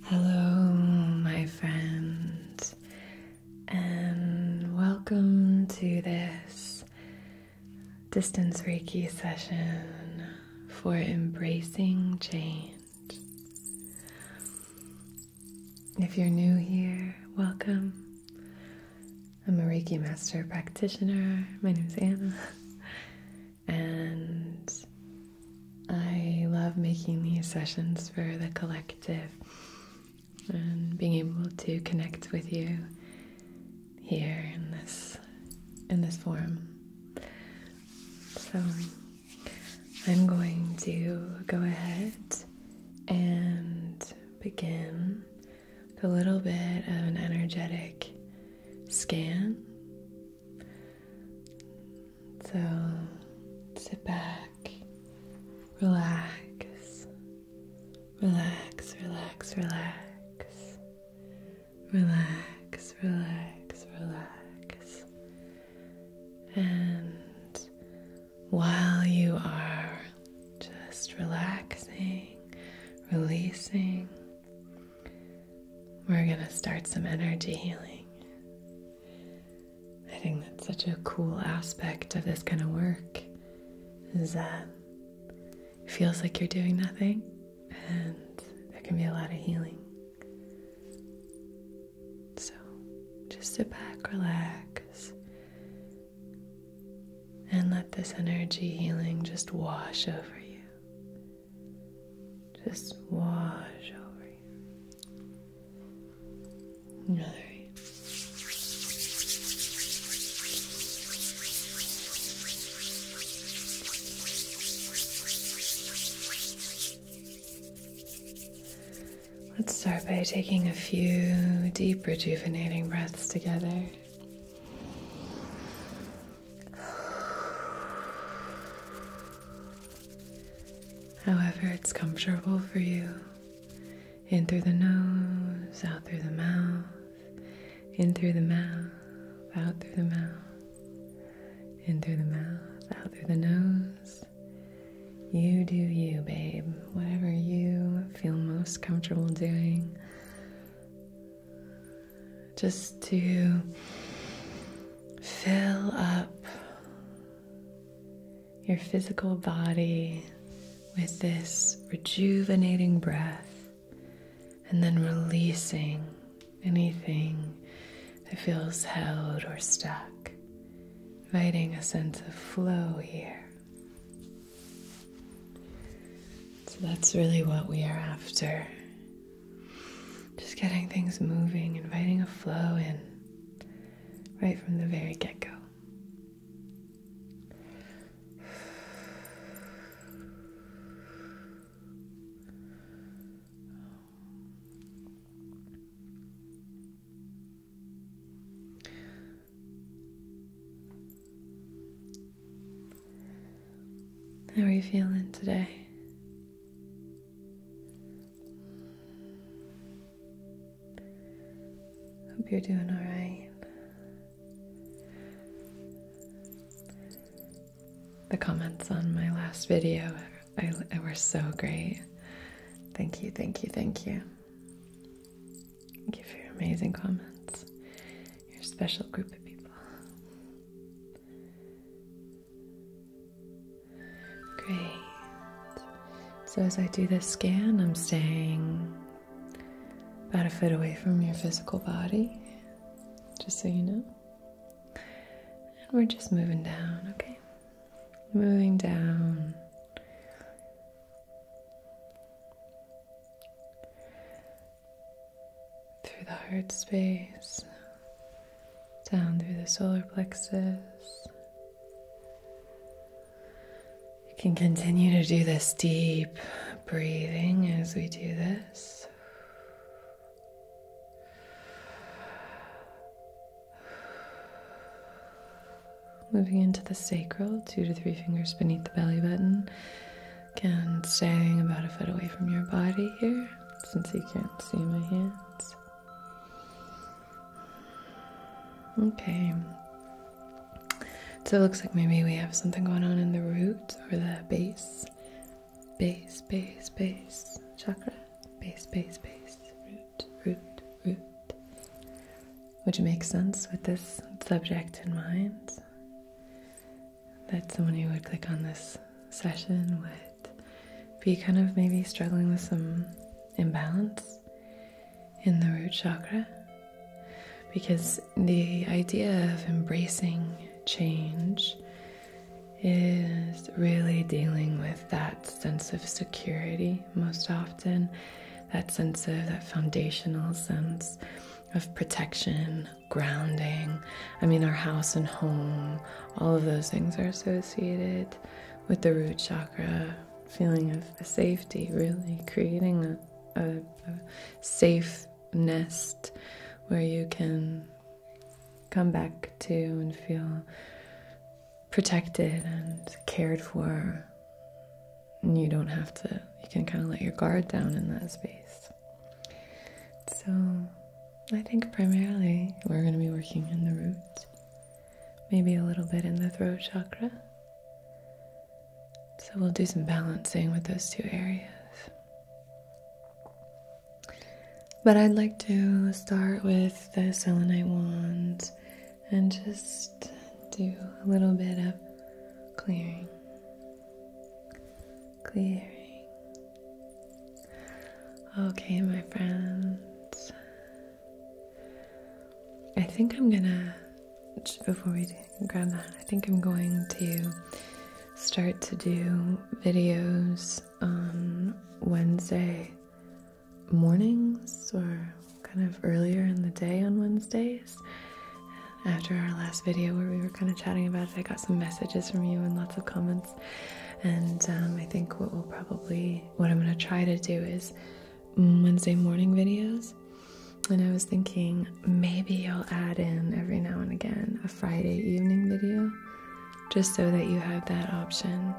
Hello, my friend, and welcome to this distance Reiki session for embracing change. If you're new here, welcome. I'm a Reiki Master Practitioner. My name is Anna, and I love making these sessions for the collective and being able to connect with you here in this forum. So I'm going to go ahead and begin with a little bit of an energetic scan. So sit back, relax, relax, relax, relax. Relax, relax, relax. And while you are just relaxing, releasing, we're going to start some energy healing. I think that's such a cool aspect of this kind of work, is that it feels like you're doing nothing, and there can be a lot of healing. Just sit back, relax, and let this energy healing just wash over you. Just wash over you. Another. Let's start by taking a few deep, rejuvenating breaths together. However it's comfortable for you. In through the nose, out through the mouth, in through the mouth, out through the mouth, in through the mouth, out through the nose. You do you, babe. Whatever you feel most comfortable doing. Just to fill up your physical body with this rejuvenating breath, and then releasing anything that feels held or stuck, inviting a sense of flow here. So that's really what we are after. Just getting things moving, inviting a flow in right from the very get-go. How are you feeling today? Hope you're doing all right. The comments on my last video were so great. Thank you, thank you, thank you. Thank you for your amazing comments. You're a special group of people. Great. So as I do this scan, I'm staying about a foot away from your physical body, just so you know. And we're just moving down, okay? Moving down. Through the heart space, down through the solar plexus. You can continue to do this deep breathing as we do this. Moving into the sacral, 2 to 3 fingers beneath the belly button. Again, staying about a foot away from your body here, since you can't see my hands. Okay. So it looks like maybe we have something going on in the root or the base chakra. Base, root. root, root. Which makes sense with this subject in mind. That someone who would click on this session would be kind of maybe struggling with some imbalance in the root chakra. Because the idea of embracing change is really dealing with that sense of security most often, that sense of that foundational sense of protection, grounding. I mean, our house and home, all of those things are associated with the root chakra, feeling of safety, really creating a safe nest where you can come back to and feel protected and cared for. And you don't have to, you can kind of let your guard down in that space. So I think primarily we're going to be working in the root, maybe a little bit in the throat chakra. So we'll do some balancing with those two areas. But I'd like to start with the selenite wand and just do a little bit of clearing. Clearing. Okay, my friends. I think I'm gonna, just before we grab that, I think I'm going to start to do videos on Wednesday mornings or kind of earlier in the day on Wednesdays. After our last video where we were kind of chatting about it, I got some messages from you and lots of comments. And I think what I'm going to try to do is Wednesday morning videos. And I was thinking maybe I'll add in every now and again a Friday evening video, just so that you have that option.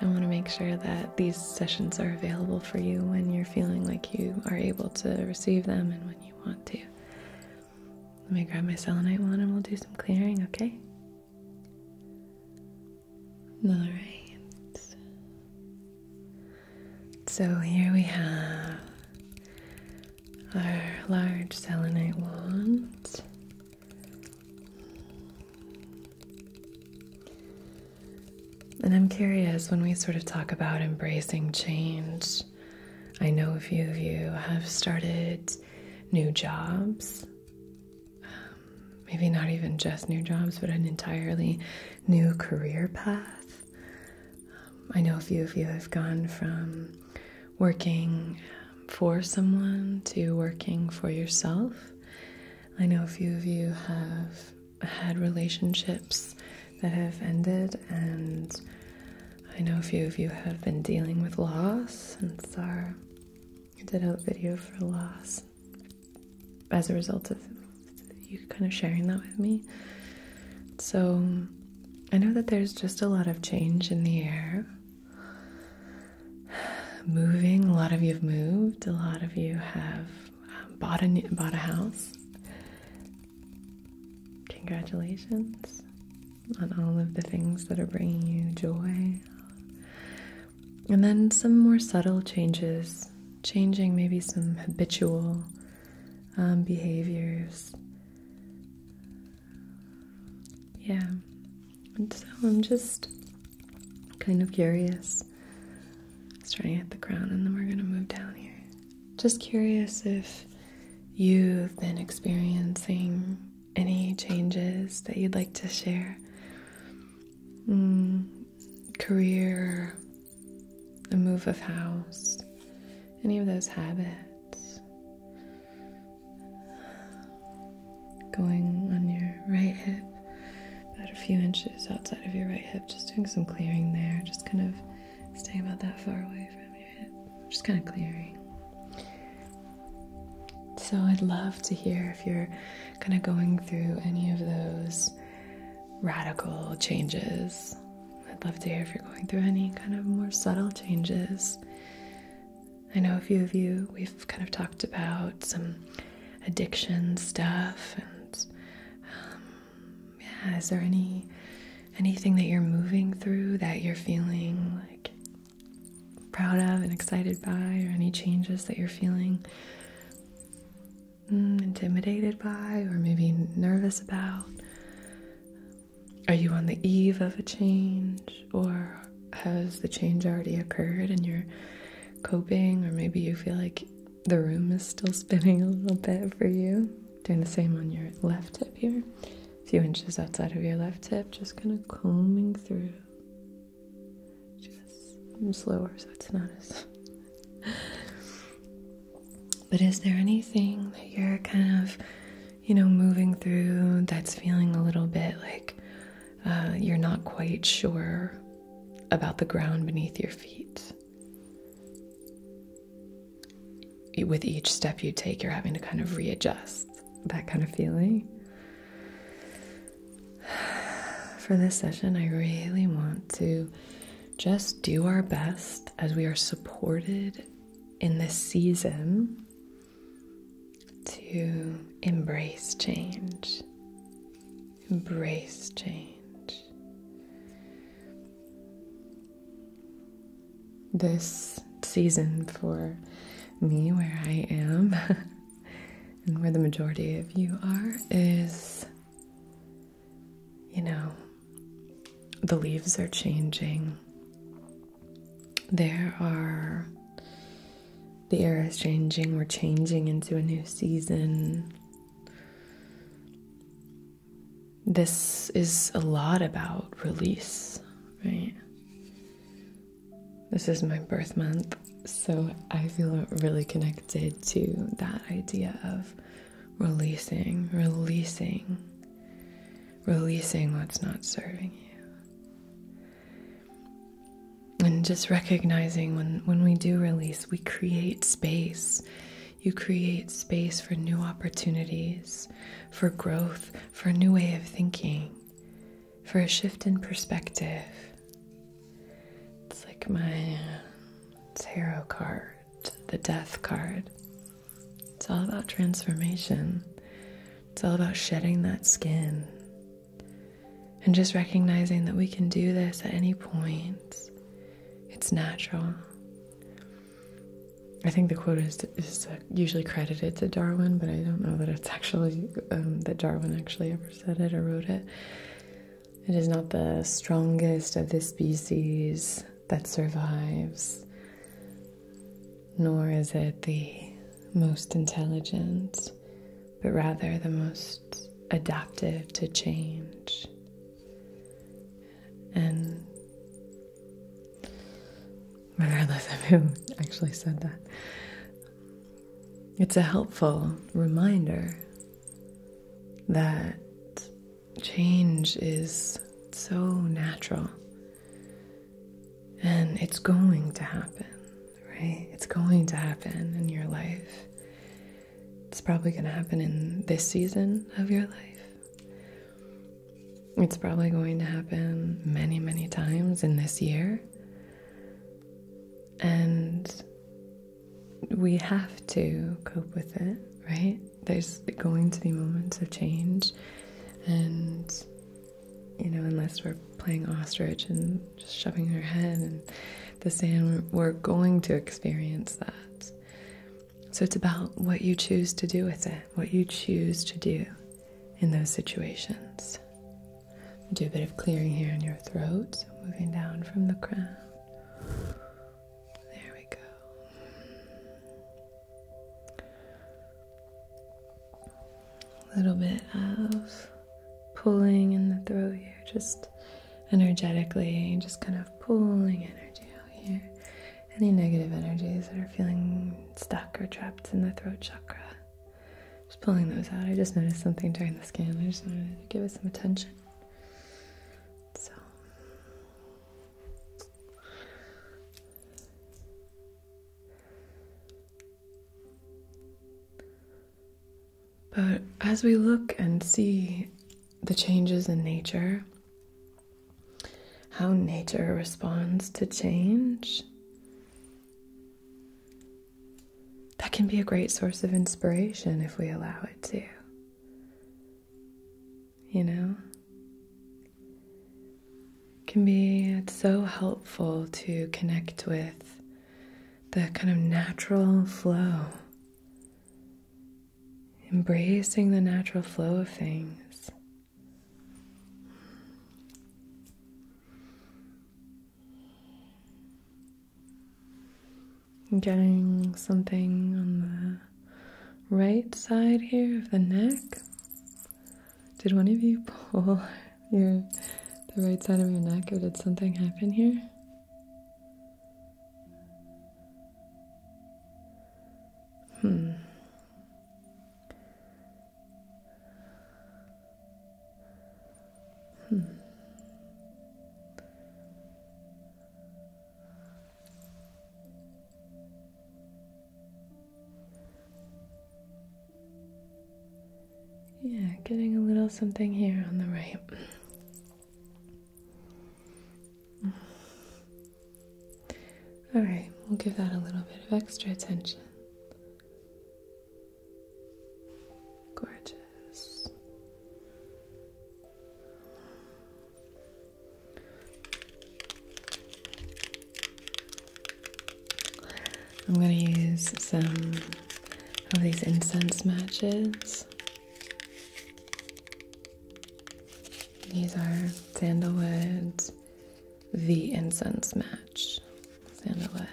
I want to make sure that these sessions are available for you when you're feeling like you are able to receive them and when you want to. Let me grab my selenite wand and we'll do some clearing, okay? Alright. So here we have our large selenite wand. And I'm curious, when we sort of talk about embracing change, I know a few of you have started new jobs. Maybe not even just new jobs, but an entirely new career path. I know a few of you have gone from working for someone to working for yourself. I know a few of you have had relationships that have ended, and I know a few of you have been dealing with loss, and so I did a video for loss as a result of you kind of sharing that with me. So I know that there's just a lot of change in the air. Moving, a lot of you have moved, a lot of you have bought a house. Congratulations on all of the things that are bringing you joy. And then some more subtle changes, changing maybe some habitual behaviors. Yeah, and so I'm just kind of curious. Starting at the crown and then we're going to move down here. Just curious if you've been experiencing any changes that you'd like to share. Career, a move of house, any of those habits. Going on your right hip, about a few inches outside of your right hip, just doing some clearing there, just kind of staying about that far away from your hip, just kind of clearing. So I'd love to hear if you're kind of going through any of those radical changes. I'd love to hear if you're going through any kind of more subtle changes. I know a few of you, we've kind of talked about some addiction stuff, and yeah, is there anything that you're moving through that you're feeling like proud of and excited by, or any changes that you're feeling intimidated by or maybe nervous about? Are you on the eve of a change, or has the change already occurred and you're coping, or maybe you feel like the room is still spinning a little bit for you? Doing the same on your left hip here, a few inches outside of your left hip, just kind of combing through. Just slower so it's not as... But is there anything that you're kind of, moving through that's feeling a little bit like you're not quite sure about the ground beneath your feet? With each step you take, you're having to kind of readjust. That kind of feeling. For this session, I really want to just do our best as we are supported in this season to embrace change. Embrace change. This season for me, where I am, and where the majority of you are, is, the leaves are changing. The air is changing. We're changing into a new season. This is a lot about release, right? This is my birth month, so I feel really connected to that idea of releasing what's not serving you. And just recognizing when we do release, we create space. You create space for new opportunities, for growth, for a new way of thinking, for a shift in perspective. It's like my tarot card, the death card. It's all about transformation. It's all about shedding that skin. And just recognizing that we can do this at any point. It's natural. I think the quote is usually credited to Darwin, but I don't know that it's actually, that Darwin actually ever said it or wrote it. It is not the strongest of the species that survives, nor is it the most intelligent, but rather the most adaptive to change. And regardless of who actually said that, it's a helpful reminder that change is so natural, and it's going to happen, right? It's going to happen in your life. It's probably going to happen in this season of your life. It's probably going to happen many, many times in this year. And we have to cope with it, right? There's going to be moments of change. And, unless we're playing ostrich and just shoving our head in the sand, we're going to experience that. So it's about what you choose to do with it, what you choose to do in those situations. Do a bit of clearing here in your throat, so moving down from the crown. There we go. A little bit of pulling in the throat here, just energetically, just kind of pulling energy out here. Any negative energies that are feeling stuck or trapped in the throat chakra, just pulling those out. I just noticed something during the scan. I just wanted to give it some attention. So, but as we look and see the changes in nature, how nature responds to change, that can be a great source of inspiration if we allow it to. It's so helpful to connect with the kind of natural flow. embracing the natural flow of things. Getting something on the right side here of the neck. Did one of you pull the right side of your neck, or did something happen here? Yeah, getting a little something here on the right. All right, we'll give that a little bit of extra attention. Gorgeous. I'm going to use some of these incense matches. These are sandalwood's The Incense Match. Sandalwood.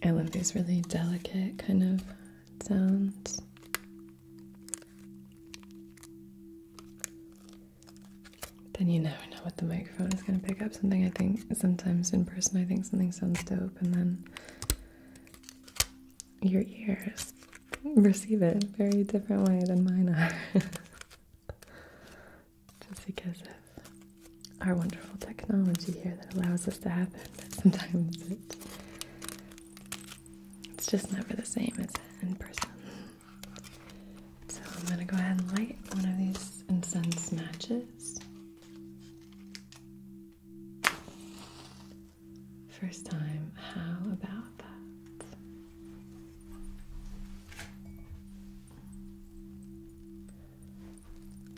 I love these really delicate kind of sounds. Then you never know what the microphone is going to pick up. Something I think sometimes in person I think something sounds dope, and then your ears receive it a very different way than mine are. Just because of our wonderful technology here that allows this to happen. Sometimes it's just never the same as in person. So I'm going to go ahead and light one of these incense matches. First time, how about that?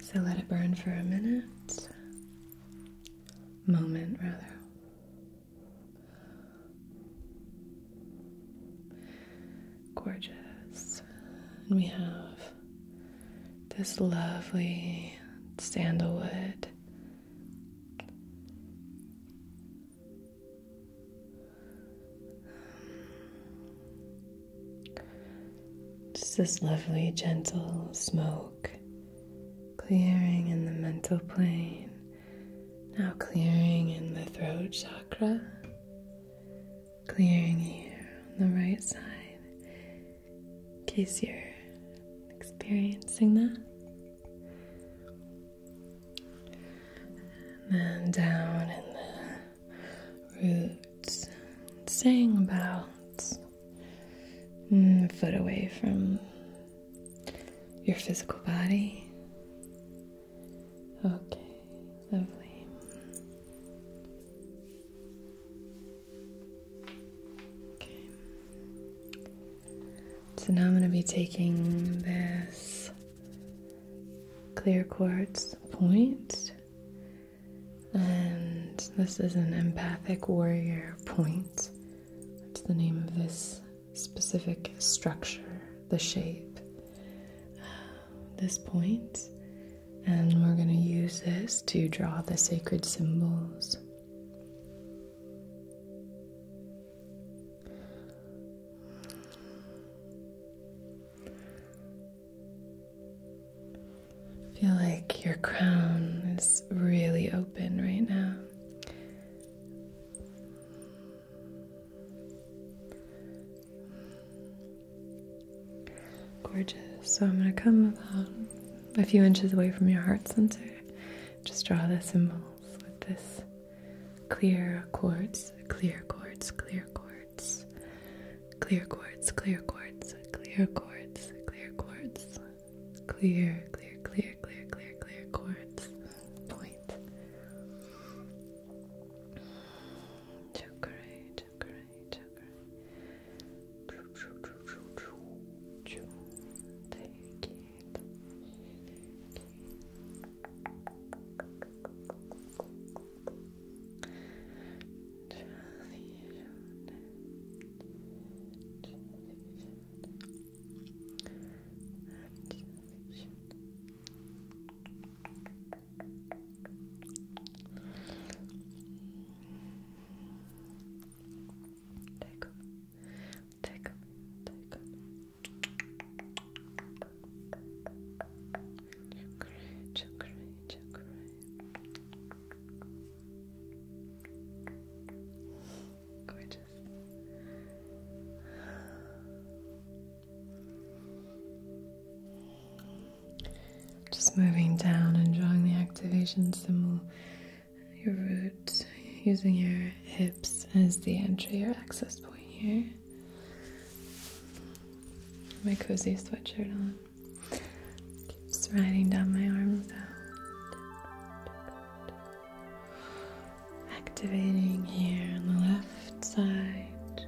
So let it burn for a moment rather. Gorgeous. And we have this lovely sandalwood. Just this lovely gentle smoke clearing in the mental plane, now clearing in the throat chakra, clearing here on the right side. In case you're experiencing that. And then down in the roots, staying about a foot away from your physical body. Okay, lovely. Okay. So now I'm going to be taking this clear quartz point, and this is an empathic warrior point. That's the name of this specific structure, the shape, this point. And we're going to use this to draw the sacred symbols. Feel like your crown is really open right now. Gorgeous. So I'm going to come about a few inches away from your heart center. just draw the symbols with this clear quartz, clear quartz, clear quartz, clear quartz, clear quartz, clear quartz, clear quartz, clear, clear, clear, clear, clear, clear quartz point. Chakra, chakra, chakra. Just moving down and drawing the activation symbol, your root, using your hips as the entry or access point here. My cozy sweatshirt on. Keeps riding down my arms out. Activating here on the left side.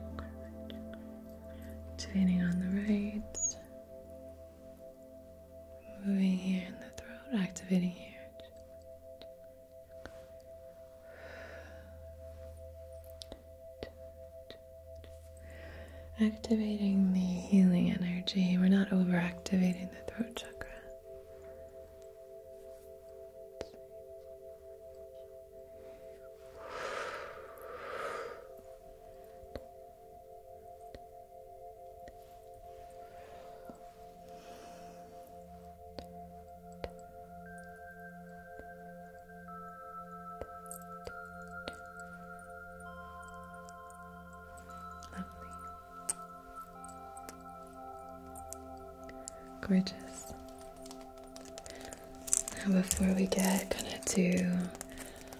Activating on the right. Moving here in the throat, activating here. Activating the healing energy. We're not over-activating the throat chakra. Gorgeous. Now before we get kind of too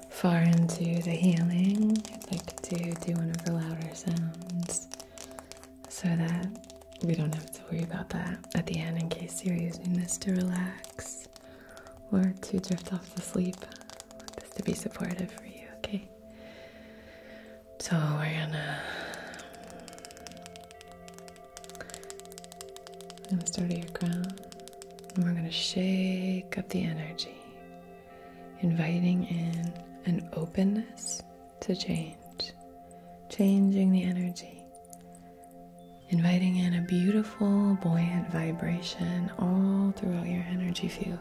far into the healing, I'd like to do one of the louder sounds so that we don't have to worry about that at the end in case you're using this to relax or to drift off to sleep. I want this to be supportive for you, okay? So we're gonna start at your crown, and we're going to shake up the energy, inviting in an openness to change, changing the energy, inviting in a beautiful, buoyant vibration all throughout your energy field.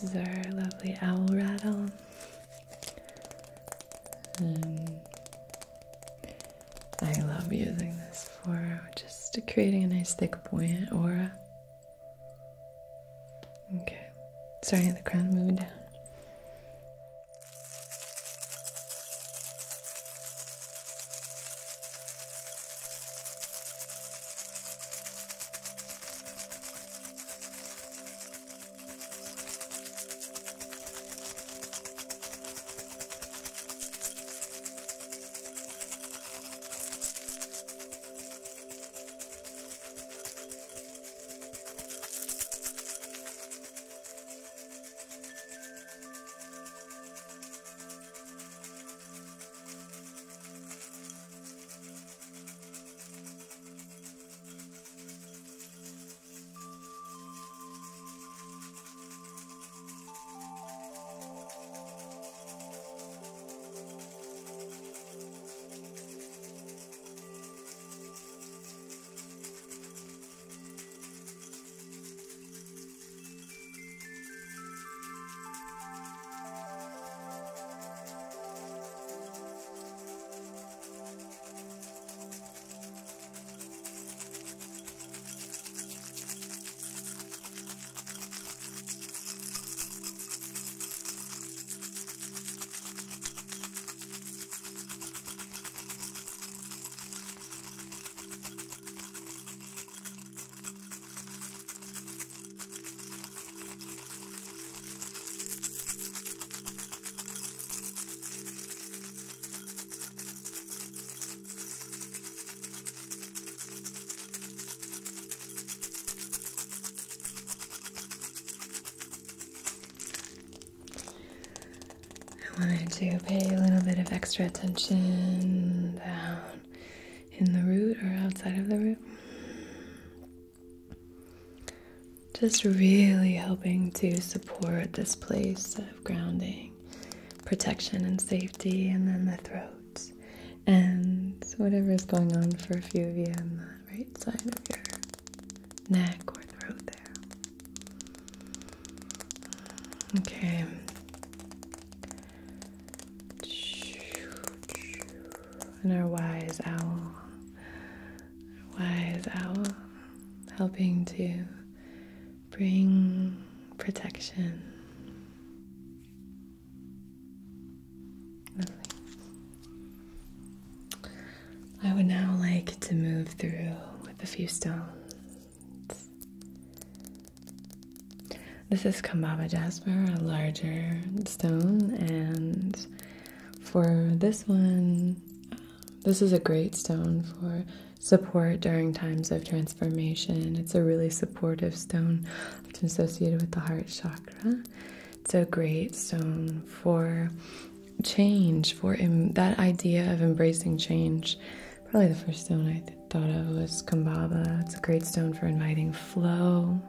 This is our lovely owl rattle. I love using this for just creating a nice thick buoyant aura. Okay, starting at the crown, moving down. Wanted to pay a little bit of extra attention down in the root or outside of the root. Just really helping to support this place of grounding, protection, and safety, and then the throat. And whatever is going on for a few of you on the right side of your neck or throat there. Okay. And our wise owl, helping to bring protection. Lovely. I would now like to move through with a few stones. This is Kambaba Jasper, a larger stone, and for this one, this is a great stone for support during times of transformation. It's a really supportive stone, often associated with the heart chakra. It's a great stone for change, for that idea of embracing change. Probably the first stone I thought of was Kambaba. It's a great stone for inviting flow.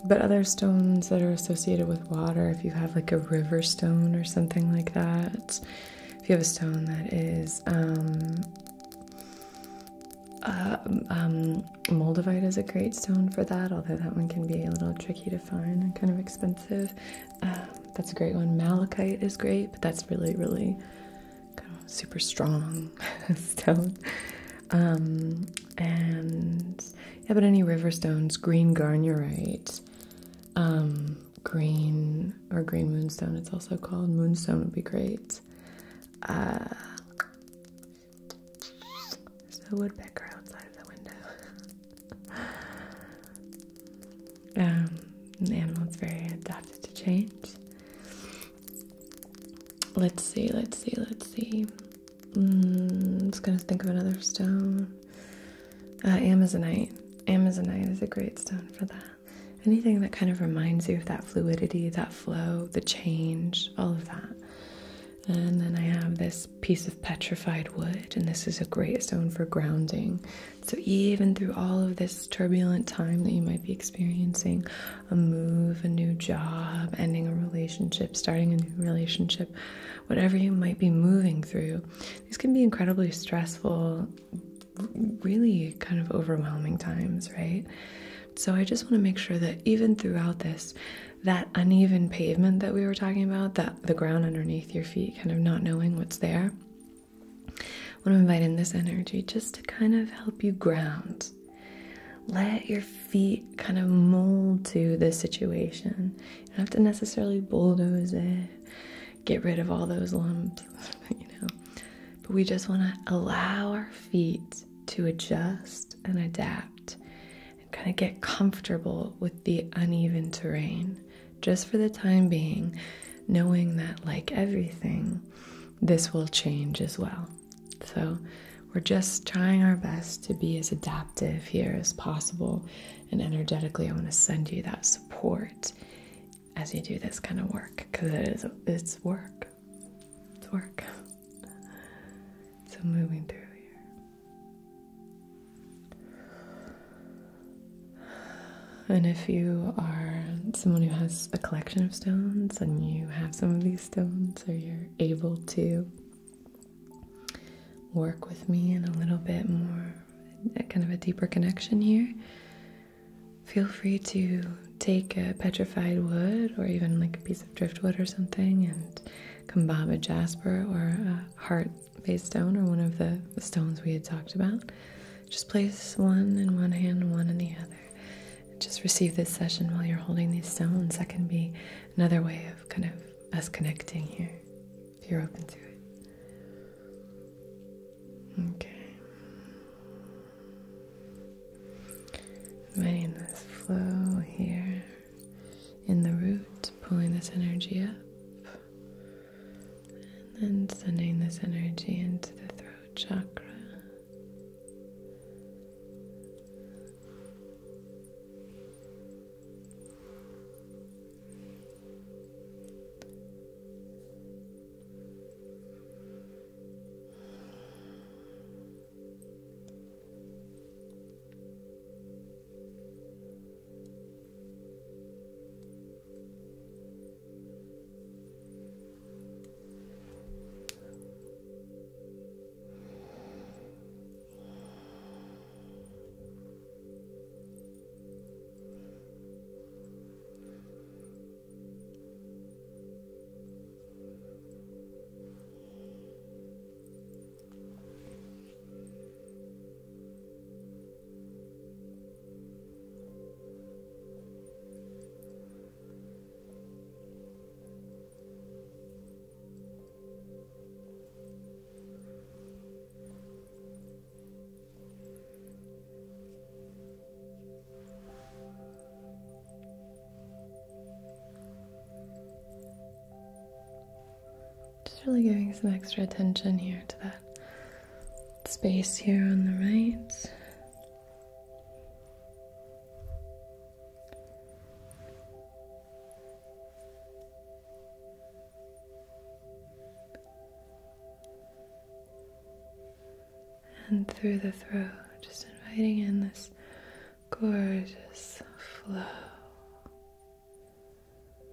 But other stones that are associated with water, if you have like a river stone or something like that, if you have a stone that is moldavite is a great stone for that, although that one can be a little tricky to find and kind of expensive. That's a great one. Malachite is great, but that's really, really kind of super strong stone. And yeah, but any river stones, green garnierite, green moonstone, it's also called. Moonstone would be great. There's a woodpecker outside of the window. An animal that's very adapted to change. Let's see. Just gonna think of another stone. Amazonite. Amazonite is a great stone for that. Anything that kind of reminds you of that fluidity, that flow, the change, all of that. And then I have this piece of petrified wood, and this is a great stone for grounding. So even through all of this turbulent time that you might be experiencing, a move, a new job, ending a relationship, starting a new relationship, whatever you might be moving through, these can be incredibly stressful, really kind of overwhelming times, right? So I just want to make sure that even throughout this, that uneven pavement that we were talking about, that the ground underneath your feet, kind of not knowing what's there, I want to invite in this energy just to kind of help you ground. Let your feet kind of mold to the situation. You don't have to necessarily bulldoze it, get rid of all those lumps, but we just want to allow our feet to adjust and adapt and kind of get comfortable with the uneven terrain, just for the time being, knowing that, like everything, this will change as well. So we're just trying our best to be as adaptive here as possible, and energetically I want to send you that support as you do this kind of work, because it's work. It's work. So moving through here. And if you are someone who has a collection of stones and you have some of these stones, or you're able to work with me in a little bit more, kind of a deeper connection here, feel free to take a petrified wood or even like a piece of driftwood or something, and Kambaba Jasper or a heart-based stone or one of the stones we had talked about. Just place one in one hand and one in the other. Just receive this session while you're holding these stones. That can be another way of kind of us connecting here, if you're open to it. Okay. Inviting this flow here in the root, pulling this energy up, and then sending this energy into the throat chakra. really giving some extra attention here to that space here on the right. And through the throat, just inviting in this gorgeous flow,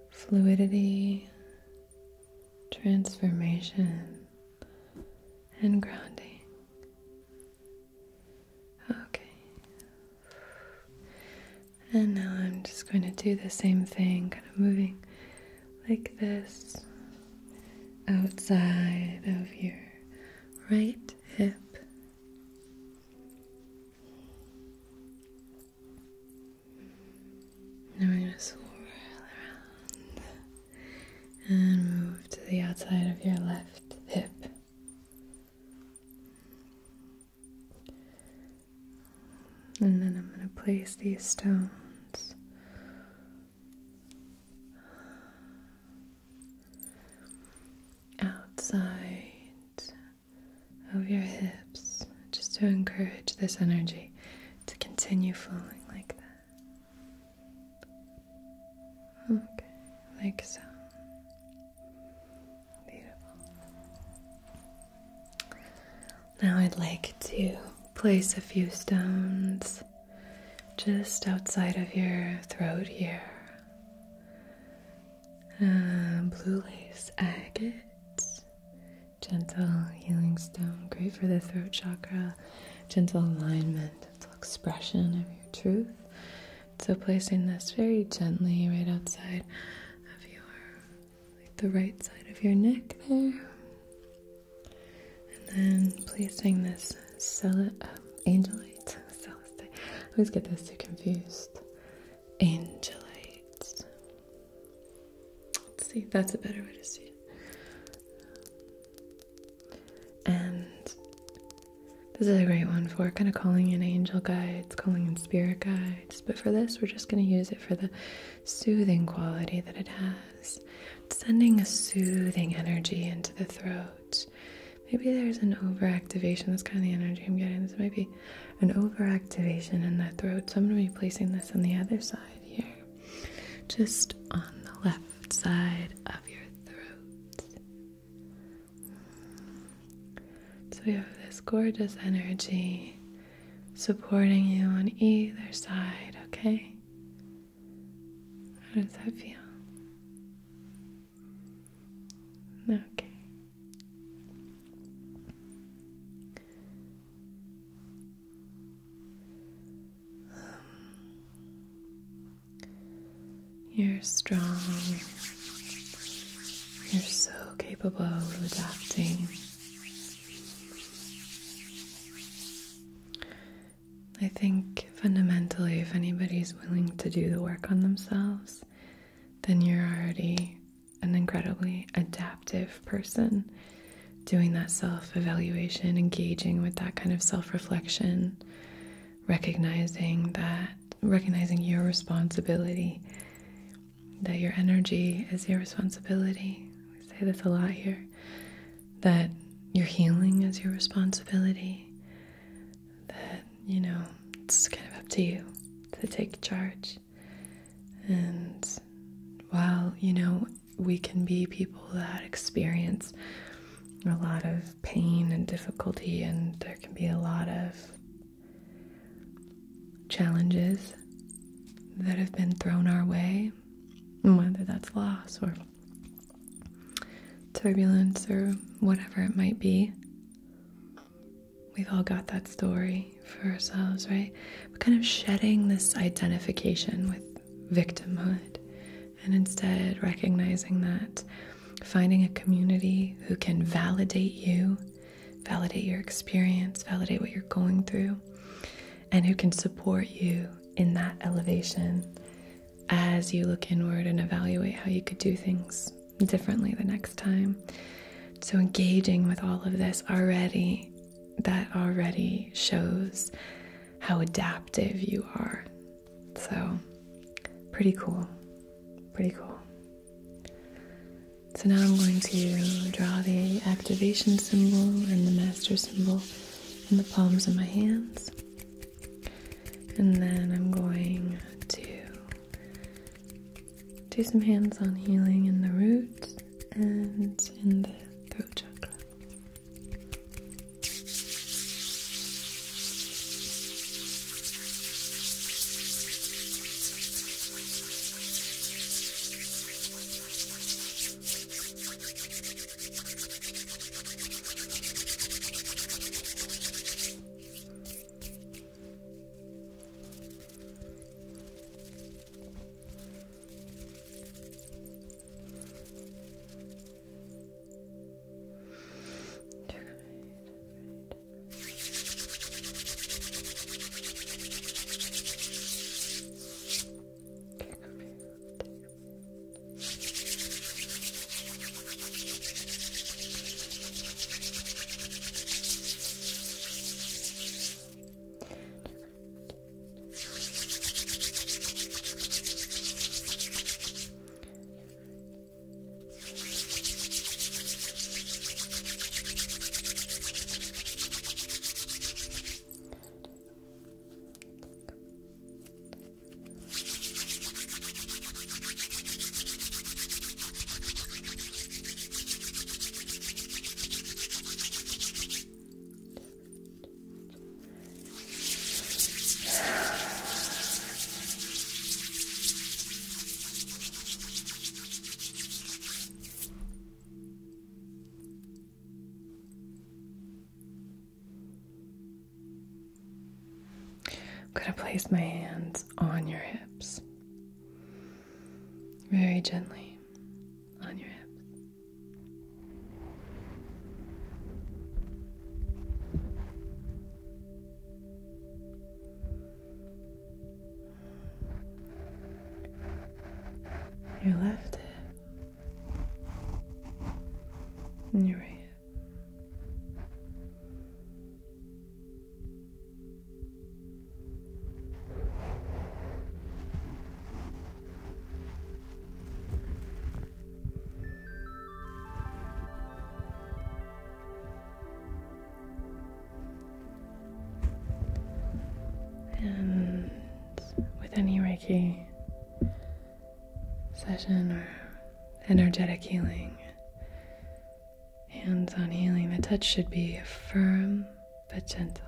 fluidity, transformation, and grounding. Okay. And now I'm just going to do the same thing, kind of moving like this outside of your right hip. Now we're going to swirl around and move to the outside of your left hip. And then I'm going to place these stones outside of your hips, just to encourage this energy to continue flowing like that. Okay, like so. Beautiful. Now I'd like to place a few stones just outside of your throat here. Blue lace agate, gentle healing stone, great for the throat chakra, gentle alignment, gentle expression of your truth. So placing this very gently right outside of your, like the right side of your neck there. And then placing this angelite, I always get those two confused. Angelite. Let's see, that's a better way to see it. And this is a great one for kind of calling in angel guides, calling in spirit guides. But for this, we're just going to use it for the soothing quality that it has. Sending a soothing energy into the throat. Maybe there's an overactivation. That's kind of the energy I'm getting. This might be an overactivation in the throat. So I'm going to be placing this on the other side here. Just on the left side of your throat. So we have this gorgeous energy supporting you on either side, okay? How does that feel? Okay. You're strong. You're so capable of adapting. I think fundamentally, if anybody's willing to do the work on themselves, then you're already an incredibly adaptive person, doing that self-evaluation, engaging with that kind of self-reflection, recognizing your responsibility, that your energy is your responsibility. We say this a lot here, that your healing is your responsibility, that, it's kind of up to you to take charge. And while, we can be people that experience a lot of pain and difficulty, and there can be a lot of challenges that have been thrown our way, whether that's loss or turbulence or whatever it might be. We've all got that story for ourselves, right? But kind of shedding this identification with victimhood, and instead recognizing that, finding a community who can validate you, validate your experience, validate what you're going through, and who can support you in that elevation as you look inward and evaluate how you could do things differently the next time. So engaging with all of this already shows how adaptive you are. So pretty cool. So now I'm going to draw the activation symbol and the master symbol in the palms of my hands. And then I'm going to do some hands-on healing in the root and in the throat chakra. I'm going to place my hands on your hips, very gently on your hips. Your left hip and your right hip. And with any Reiki session or energetic healing, hands-on healing, the touch should be firm but gentle.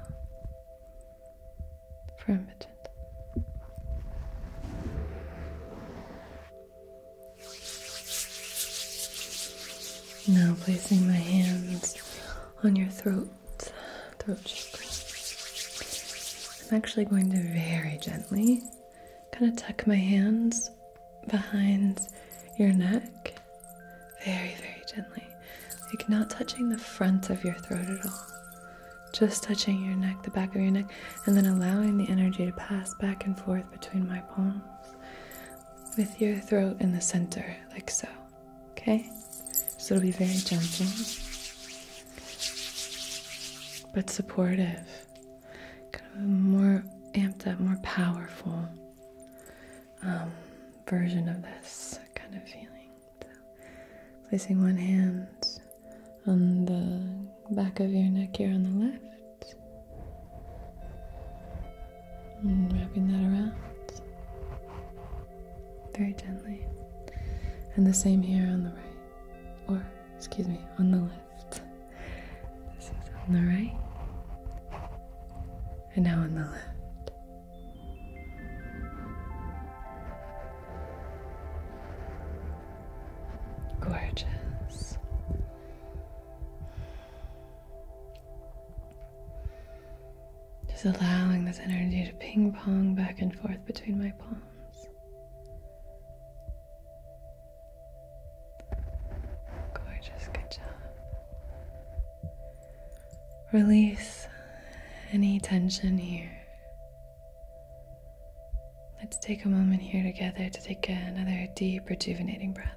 Firm but gentle. Now placing my hands on your throat chakra. I'm actually going to very gently kind of tuck my hands behind your neck, very, very gently, like not touching the front of your throat at all, just touching your neck, the back of your neck, and then allowing the energy to pass back and forth between my palms with your throat in the center, like so, okay? So it'll be very gentle, but supportive. Kind of a more amped up, more powerful version of this kind of feeling. So, placing one hand on the back of your neck here on the left, and wrapping that around very gently, and the same here on the right, or excuse me, on the left. This is on the right. And now on the left. Gorgeous. Just allowing this energy to ping pong back and forth between my palms. Gorgeous, good job. Release any tension here. Let's take a moment here together to take another deep, rejuvenating breath.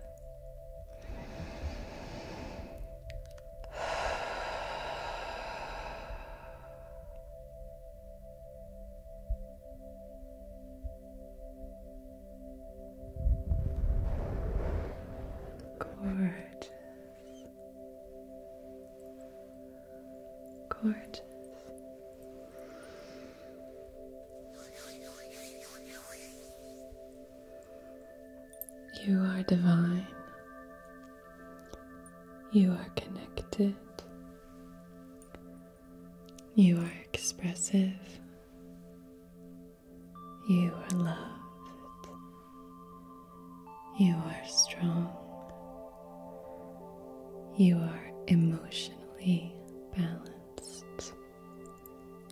Gorgeous. gorgeous. You are divine. You are connected. You are expressive. You are loved. You are strong. You are emotionally balanced.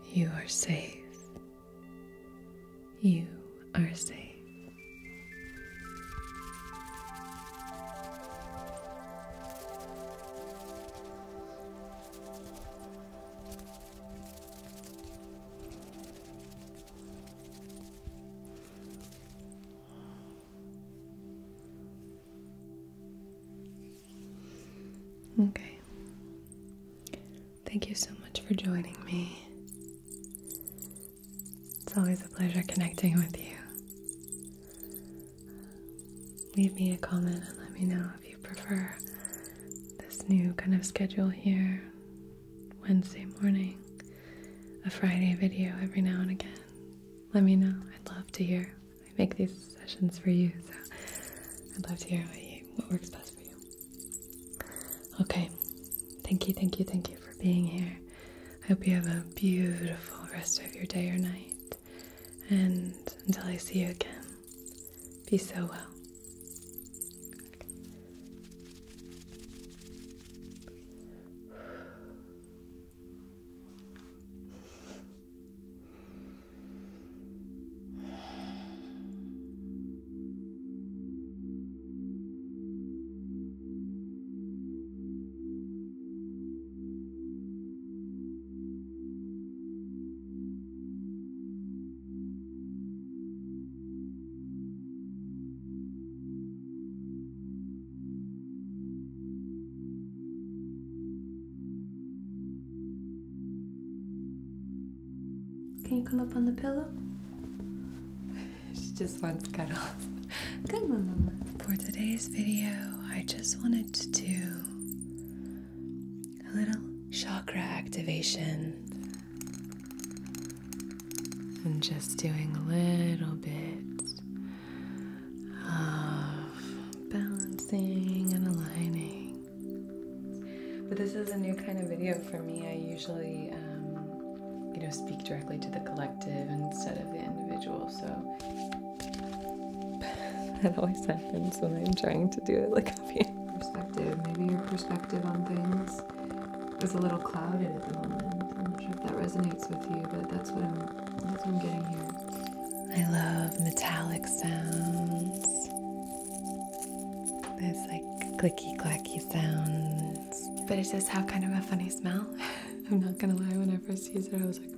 You are safe. You are safe. Okay. Thank you so much for joining me. It's always a pleasure connecting with you. Leave me a comment and let me know if you prefer this new kind of schedule here. Wednesday morning, a Friday video every now and again. Let me know. I'd love to hear. I make these sessions for you, so I'd love to hear what works best for you. Okay, thank you for being here. I hope you have a beautiful rest of your day or night. And until I see you again, be so well. Can you come up on the pillow? She just wants cuddles. Come on, Mama. For today's video, I just wanted to do a little chakra activation. And just doing a little bit of balancing and aligning. But this is a new kind of video for me. I usually speak directly to the collective instead of the individual, so that always happens when I'm trying to do it like up here. Perspective. Maybe your perspective on things is a little clouded at the moment. I'm not sure if that resonates with you, but that's what I'm getting here. I love metallic sounds. There's like clicky clacky sounds, but it does have kind of a funny smell. I'm not gonna lie, when I first used it I was like,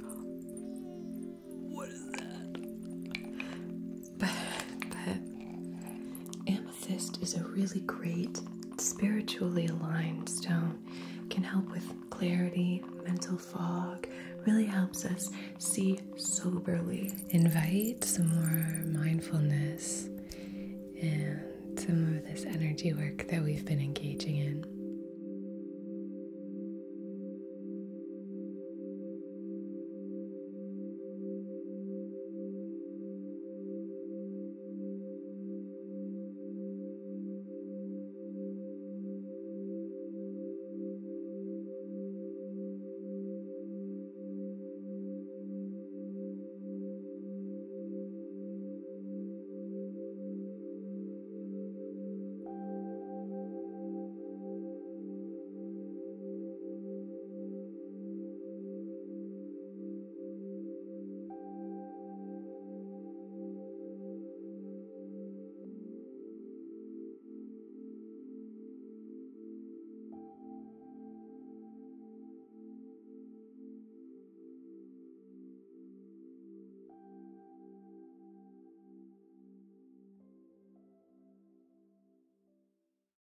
what is that? But amethyst is a really great spiritually aligned stone. It can help with clarity, mental fog, really helps us see soberly. Invite some more mindfulness and some of this energy work that we've been engaging in.